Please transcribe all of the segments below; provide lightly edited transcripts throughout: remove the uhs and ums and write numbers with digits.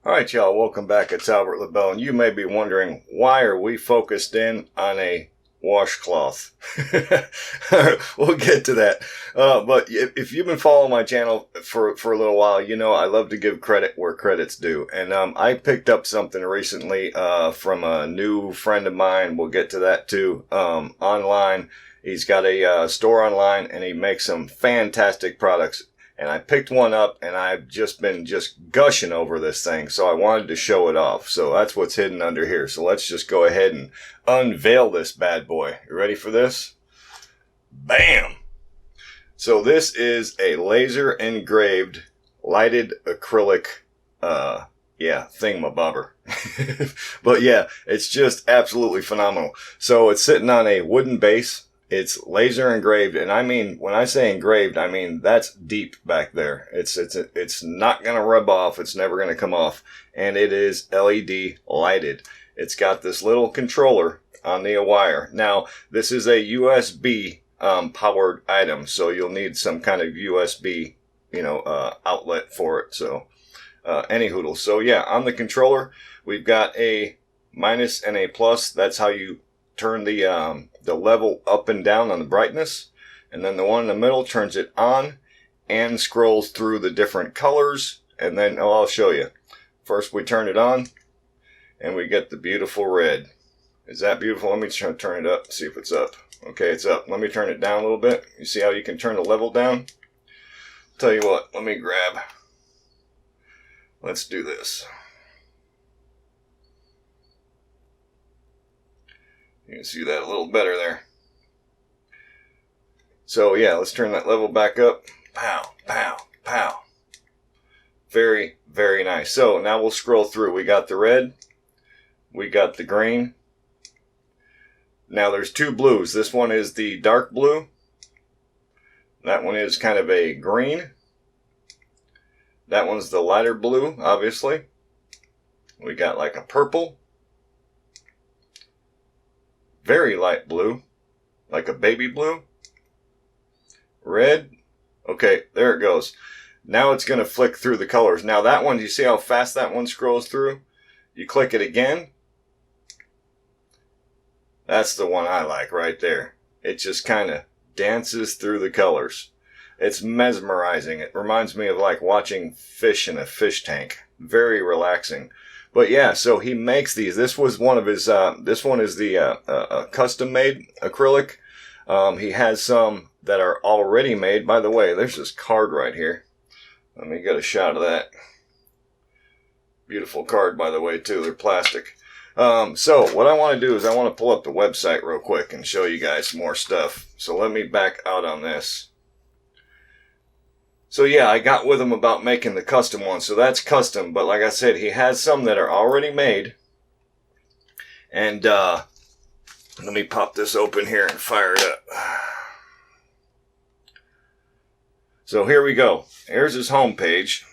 Alright y'all, welcome back. It's Albert LaBelle, and you may be wondering, why are we focused in on a washcloth? We'll get to that. But if you've been following my channel for a little while, you know I love to give credit where credit's due. And I picked up something recently from a new friend of mine. We'll get to that too. Online. He's got a store online, and he makes some fantastic products. And I picked one up, and I've just been gushing over this thing, so I wanted to show it off. So that's what's hidden under here. So let's just go ahead and unveil this bad boy. You ready for this? Bam! So this is a laser engraved lighted acrylic, thingamabobber. But yeah, it's just absolutely phenomenal. So it's sitting on a wooden base. It's laser engraved, and I mean, when I say engraved, I mean that's deep back there. It's not gonna rub off. It's never gonna come off, and it is LED lighted. It's got this little controller on the wire. Now, this is a USB powered item, so you'll need some kind of USB, outlet for it. So, any hoodle. So yeah, on the controller, we've got a minus and a plus. That's how you turn the level up and down on the brightness, and then the one in the middle turns it on and scrolls through the different colors. And then I'll show you. First we turn it on and we get the beautiful red. Is that beautiful? Let me turn it up, see if it's up. Okay, it's up. Let me turn it down a little bit. You see how you can turn the level down? Tell you what, let me grab. Let's do this. You can see that a little better there. So yeah, let's turn that level back up. Pow, pow, pow. Very, very nice. So now we'll scroll through. We got the red. We got the green. Now there's two blues. This one is the dark blue. That one is kind of a green. That one's the lighter blue, obviously. We got like a purple. Very light blue, like a baby blue. Red. Okay, there it goes. Now it's going to flick through the colors. Now that one, you see how fast that one scrolls through? You click it again. That's the one I like right there. It just kind of dances through the colors. It's mesmerizing. It reminds me of like watching fish in a fish tank. Very relaxing. But yeah, so he makes these. This was one of his, this one is the custom made acrylic. He has some that are already made. By the way, there's this card right here. Let me get a shot of that. Beautiful card, by the way, too. They're plastic. So what I want to do is I want to pull up the website real quick and show you guys some more stuff. So let me back out on this. So yeah, I got with him about making the custom one. So that's custom, but like I said, he has some that are already made. And let me pop this open here and fire it up. So here we go. Here's his home page.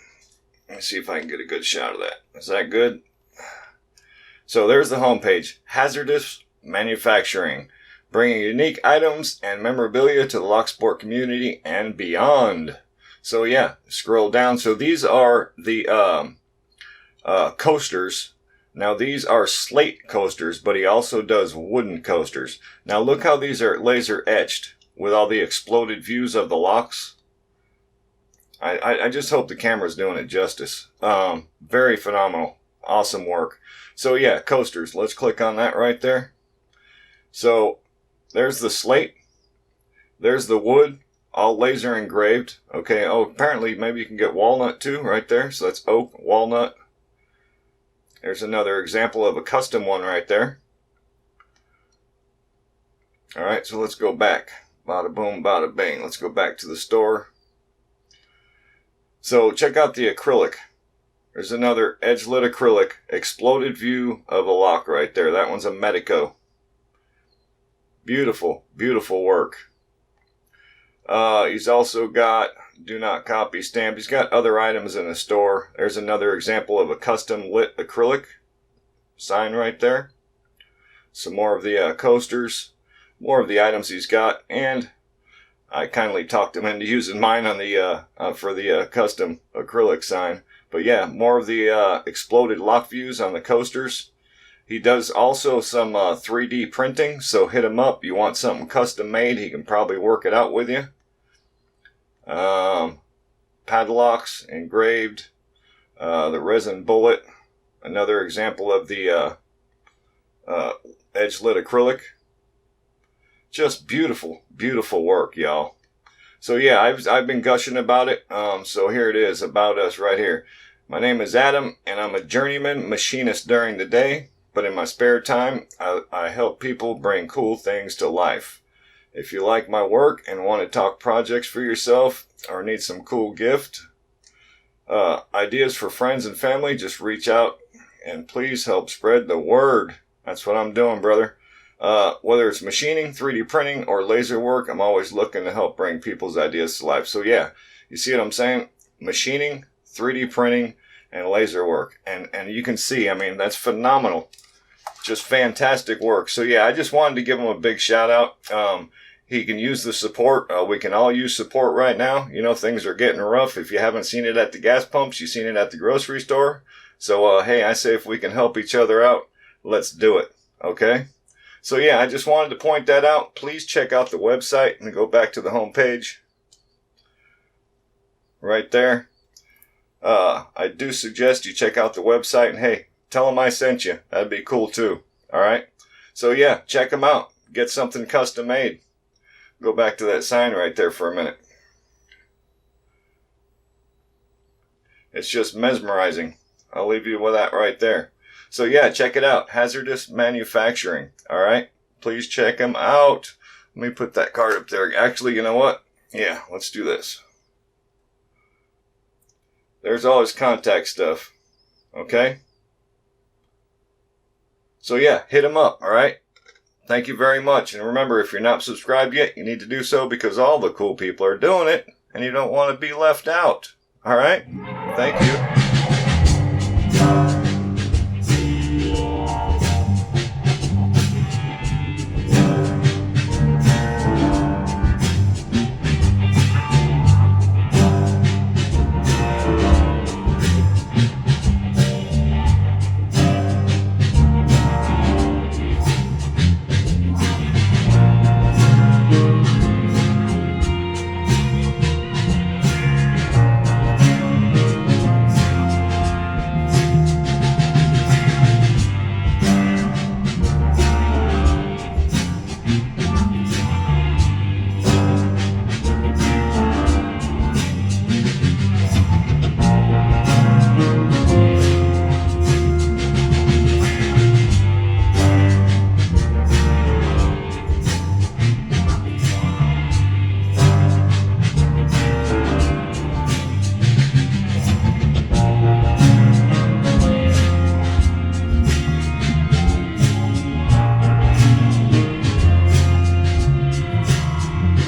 Let me see if I can get a good shot of that. Is that good? So there's the home page. Hazzertous Manufacturing, bringing unique items and memorabilia to the Locksport community and beyond. So yeah, scroll down. So these are the coasters. Now these are slate coasters, but he also does wooden coasters. Now look how these are laser etched with all the exploded views of the locks. I just hope the camera's doing it justice. Very phenomenal. Awesome work. So yeah, coasters. Let's click on that right there. So there's the slate. There's the wood. All laser engraved. Okay, oh, apparently maybe you can get walnut too right there. So that's oak, walnut. There's another example of a custom one right there. Alright, so let's go back. Bada boom, bada bang. Let's go back to the store. So check out the acrylic. There's another edge-lit acrylic. Exploded view of a lock right there. That one's a Medico. Beautiful, beautiful work. He's also got do not copy stamp. He's got other items in the store. There's another example of a custom lit acrylic sign right there. Some more of the coasters, more of the items he's got, and I kindly talked him into using mine on the for the custom acrylic sign. But yeah, more of the exploded lock views on the coasters. He does also some 3D printing, so hit him up. You want something custom made, he can probably work it out with you. Padlocks, engraved, the resin bullet, another example of the edge-lit acrylic. Just beautiful, beautiful work, y'all. So yeah, I've been gushing about it. So here it is, about us right here. My name is Adam, and I'm a journeyman machinist during the day. But in my spare time, I help people bring cool things to life. If you like my work and want to talk projects for yourself or need some cool gift, ideas for friends and family, just reach out and please help spread the word. That's what I'm doing, brother. Whether it's machining, 3D printing, or laser work, I'm always looking to help bring people's ideas to life. So yeah, you see what I'm saying? Machining, 3D printing, and laser work. And you can see, I mean, that's phenomenal. Just fantastic work. So yeah, I just wanted to give him a big shout out. He can use the support. We can all use support right now. You know, things are getting rough. If you haven't seen it at the gas pumps, you've seen it at the grocery store. So hey, I say if we can help each other out, let's do it. Okay? So yeah, I just wanted to point that out. Please check out the website and go back to the home page. Right there. I do suggest you check out the website, and hey, tell them I sent you. That'd be cool too. Alright? So yeah, check them out. Get something custom made. Go back to that sign right there for a minute. It's just mesmerizing. I'll leave you with that right there. So yeah, check it out. Hazzertous Manufacturing. Alright? Please check them out. Let me put that card up there. Actually, you know what? Yeah, let's do this. There's all his contact stuff. Okay? So yeah, hit him up, alright? Thank you very much. And remember, if you're not subscribed yet, you need to do so because all the cool people are doing it and you don't want to be left out. Alright? Thank you.